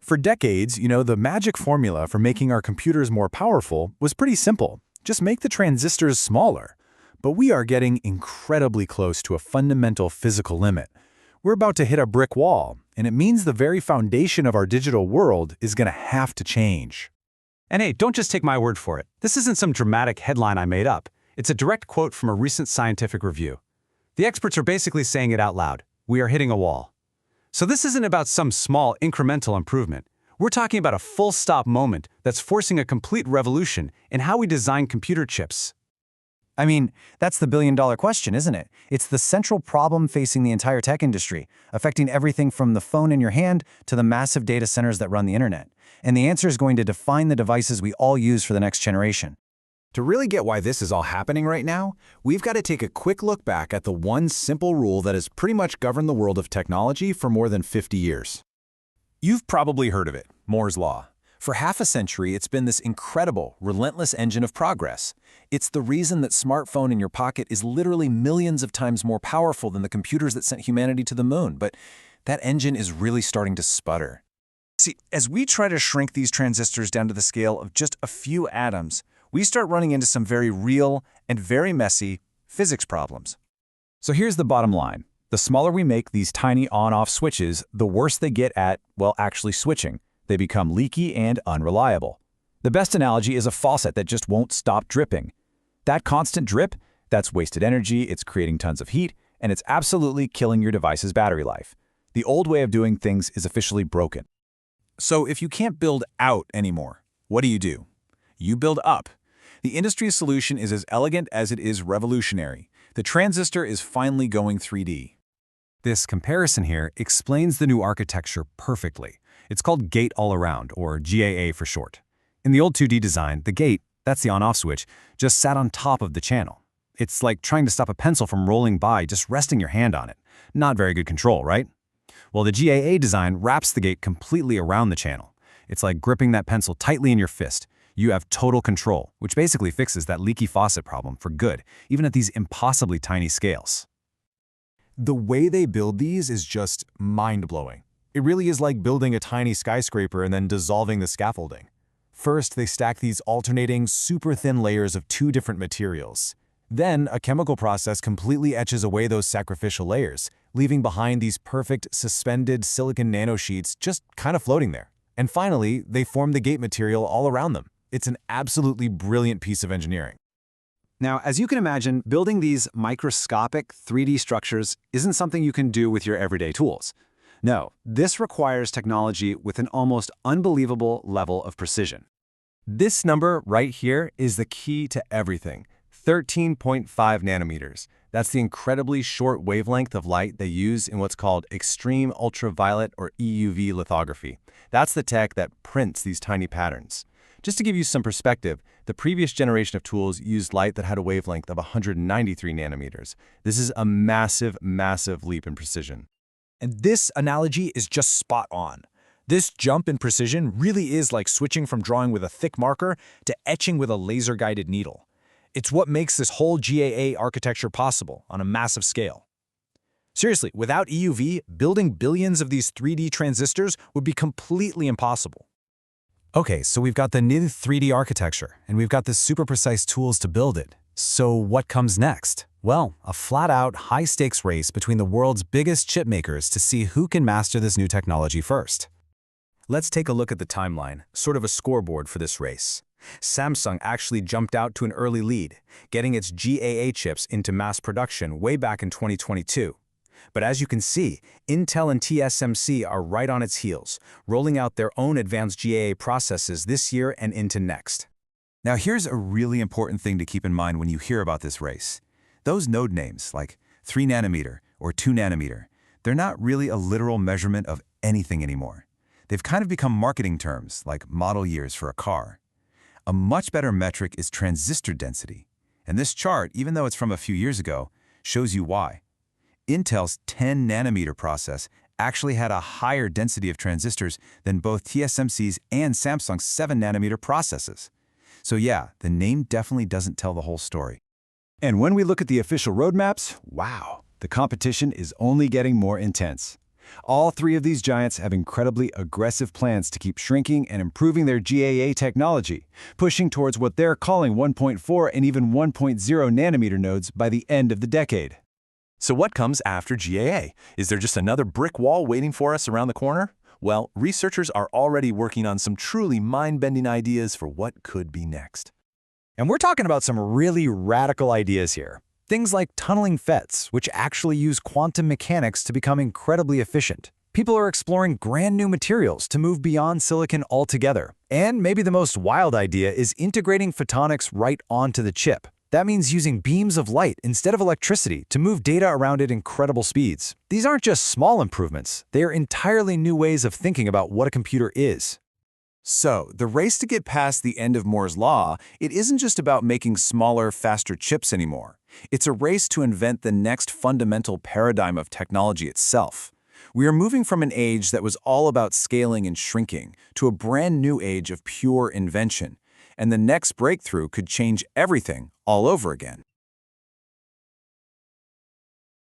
For decades, the magic formula for making our computers more powerful was pretty simple. Just make the transistors smaller. But we are getting incredibly close to a fundamental physical limit. We're about to hit a brick wall, and it means the very foundation of our digital world is going to have to change. And hey, don't just take my word for it. This isn't some dramatic headline I made up. It's a direct quote from a recent scientific review. The experts are basically saying it out loud. We are hitting a wall. So this isn't about some small incremental improvement. We're talking about a full-stop moment that's forcing a complete revolution in how we design computer chips. I mean, that's the billion-dollar question, isn't it? It's the central problem facing the entire tech industry, affecting everything from the phone in your hand to the massive data centers that run the internet. And the answer is going to define the devices we all use for the next generation. To really get why this is all happening right now, we've got to take a quick look back at the one simple rule that has pretty much governed the world of technology for more than 50 years. You've probably heard of it, Moore's Law. For half a century, it's been this incredible, relentless engine of progress. It's the reason that smartphone in your pocket is literally millions of times more powerful than the computers that sent humanity to the moon. But that engine is really starting to sputter. See, as we try to shrink these transistors down to the scale of just a few atoms, we start running into some very real and very messy physics problems. So here's the bottom line. The smaller we make these tiny on-off switches, the worse they get at, well, actually switching. They become leaky and unreliable. The best analogy is a faucet that just won't stop dripping. That constant drip, that's wasted energy, it's creating tons of heat, and it's absolutely killing your device's battery life. The old way of doing things is officially broken. So if you can't build out anymore, what do? You build up. The industry's solution is as elegant as it is revolutionary. The transistor is finally going 3D. This comparison here explains the new architecture perfectly. It's called gate-all-around, or GAA for short. In the old 2D design, the gate, that's the on-off switch, just sat on top of the channel. It's like trying to stop a pencil from rolling by just resting your hand on it. Not very good control, right? Well, the GAA design wraps the gate completely around the channel. It's like gripping that pencil tightly in your fist. You have total control, which basically fixes that leaky faucet problem for good, even at these impossibly tiny scales. The way they build these is just mind-blowing. It really is like building a tiny skyscraper and then dissolving the scaffolding. First, they stack these alternating, super thin layers of two different materials. Then, a chemical process completely etches away those sacrificial layers, leaving behind these perfect, suspended silicon nanosheets just kind of floating there. And finally, they form the gate material all around them. It's an absolutely brilliant piece of engineering. Now, as you can imagine, building these microscopic 3D structures isn't something you can do with your everyday tools. No, this requires technology with an almost unbelievable level of precision. This number right here is the key to everything, 13.5 nanometers. That's the incredibly short wavelength of light they use in what's called extreme ultraviolet or EUV lithography. That's the tech that prints these tiny patterns. Just to give you some perspective, the previous generation of tools used light that had a wavelength of 193 nanometers. This is a massive, massive leap in precision. And this analogy is just spot on. This jump in precision really is like switching from drawing with a thick marker to etching with a laser-guided needle. It's what makes this whole GAA architecture possible on a massive scale. Seriously, without EUV, building billions of these 3D transistors would be completely impossible. Okay, so we've got the new 3D architecture, and we've got the super precise tools to build it. So what comes next? Well, a flat-out, high-stakes race between the world's biggest chip makers to see who can master this new technology first. Let's take a look at the timeline, sort of a scoreboard for this race. Samsung actually jumped out to an early lead, getting its GAA chips into mass production way back in 2022. But as you can see, Intel and TSMC are right on its heels, rolling out their own advanced GAA processes this year and into next. Now here's a really important thing to keep in mind when you hear about this race. Those node names, like 3 nanometer or 2 nanometer, they're not really a literal measurement of anything anymore. They've kind of become marketing terms, like model years for a car. A much better metric is transistor density. And this chart, even though it's from a few years ago, shows you why. Intel's 10 nanometer process actually had a higher density of transistors than both TSMC's and Samsung's 7 nanometer processes. So yeah, the name definitely doesn't tell the whole story. And when we look at the official roadmaps, wow, the competition is only getting more intense. All three of these giants have incredibly aggressive plans to keep shrinking and improving their GAA technology, pushing towards what they're calling 1.4 and even 1.0 nanometer nodes by the end of the decade. So what comes after GAA? Is there just another brick wall waiting for us around the corner? Well, researchers are already working on some truly mind-bending ideas for what could be next. And we're talking about some really radical ideas here. Things like tunneling FETs, which actually use quantum mechanics to become incredibly efficient. People are exploring brand new materials to move beyond silicon altogether. And maybe the most wild idea is integrating photonics right onto the chip. That means using beams of light instead of electricity to move data around at incredible speeds. These aren't just small improvements, they are entirely new ways of thinking about what a computer is. So, the race to get past the end of Moore's law, it isn't just about making smaller, faster chips anymore. It's a race to invent the next fundamental paradigm of technology itself. We are moving from an age that was all about scaling and shrinking to a brand new age of pure invention. And the next breakthrough could change everything all over again.